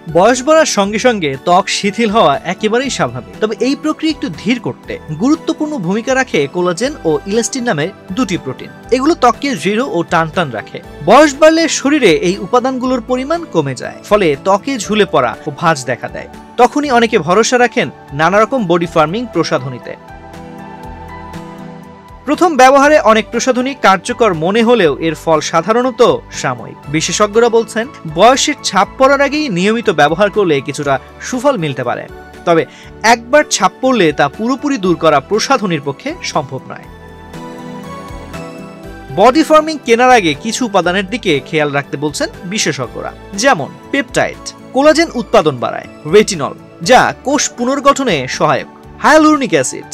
বয়স বাড়ার সঙ্গে সঙ্গে ত্বক শিথিল হওয়া একেবারেই স্বাভাবিক, তবে এই প্রক্রিয়া একটু ধীর করতে গুরুত্বপূর্ণ ভূমিকা রাখে কোলাজেন ও ইলাস্টিন নামের দুটি প্রোটিন। এগুলো ত্বককে দৃঢ় ও টানটান রাখে। বয়স বাড়লে শরীরে এই উপাদানগুলোর পরিমাণ কমে যায়, ফলে ত্বকে ঝুলে পড়া ও ভাঁজ দেখা দেয়। তখনই অনেকে ভরসা রাখেন নানা রকম বডি ফার্মিং প্রসাধনীতে। প্রথম ব্যবহারে অনেক প্রসাধনী কার্যকর মনে হলেও এর ফল সাধারণত সাময়িক। বিশেষজ্ঞরা বলছেন, বয়সের ছাপ পড়ার আগেই নিয়মিত ব্যবহার করলে কিছুটা সুফল মিলতে পারে, তবে একবার ছাপ পড়লে তা পুরোপুরি দূর করা প্রসাধনীর পক্ষে সম্ভব নয়। বডি ফার্মিং কেনার আগে কিছু উপাদানের দিকে খেয়াল রাখতে বলছেন বিশেষজ্ঞরা, যেমন পেপটাইড, কোলাজেন উৎপাদন বাড়ায়; রেটিনল, যা কোষ পুনর্গঠনে সহায়ক; হায়ালুরোনিক অ্যাসিড,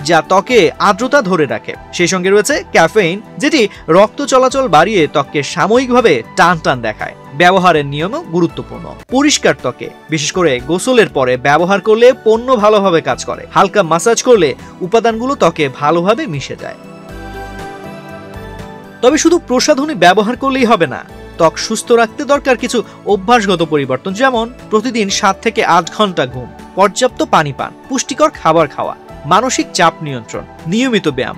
যা ত্বকে আর্দ্রতা ধরে রাখে; সেই সঙ্গে রয়েছে ক্যাফেইন, যেটি রক্ত চলাচল বাড়িয়ে ত্বককে সাময়িকভাবে টান টান দেখায়। ব্যবহারের নিয়মও গুরুত্বপূর্ণ। পরিষ্কার ত্বকে, বিশেষ করে গোসলের পরে ব্যবহার করলে পণ্য ভালোভাবে কাজ করে। হালকা মাসাজ করলে উপাদানগুলো ত্বকে ভালোভাবে মিশে যায়। তবে শুধু প্রসাধনী ব্যবহার করলেই হবে না, ত্বক সুস্থ রাখতে দরকার কিছু অভ্যাসগত পরিবর্তন, যেমন প্রতিদিন 7 থেকে 8 ঘন্টা ঘুম, পর্যাপ্ত পানি পান, পুষ্টিকর খাবার খাওয়া, মানসিক চাপ নিয়ন্ত্রণ, নিয়মিত ব্যায়াম।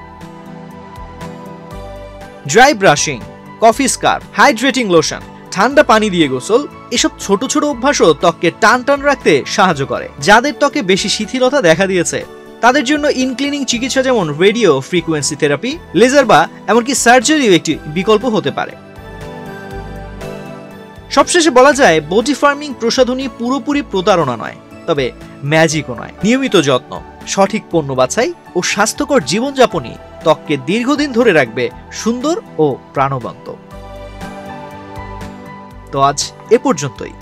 Dry brushing, coffee scarf, hydrating lotion, ঠান্ডা পানি দিয়ে গোসল, এসব ছোট ছোট অভ্যাসও ত্বককে টান টান রাখতে সাহায্য করে। যাদের ত্বকে বেশি শিথিলতা দেখা দিয়েছে তাদের জন্য ইনক্লিনিং চিকিৎসা, যেমন রেডিও ফ্রিকোয়েন্সি থেরাপি, লেজার বা এমনকি সার্জারিও একটি বিকল্প হতে পারে। সবশেষে বলা যায়, বডি ফার্মিং প্রসাধনী পুরোপুরি প্রতারণা নয়, তবে ম্যাজিকও নয়। নিয়মিত যত্ন, সঠিক পণ্য বাছাই ও স্বাস্থ্যকর জীবনযাপনই ত্বককে দীর্ঘদিন ধরে রাখবে সুন্দর ও প্রাণবন্ত। তো আজ এ পর্যন্তই।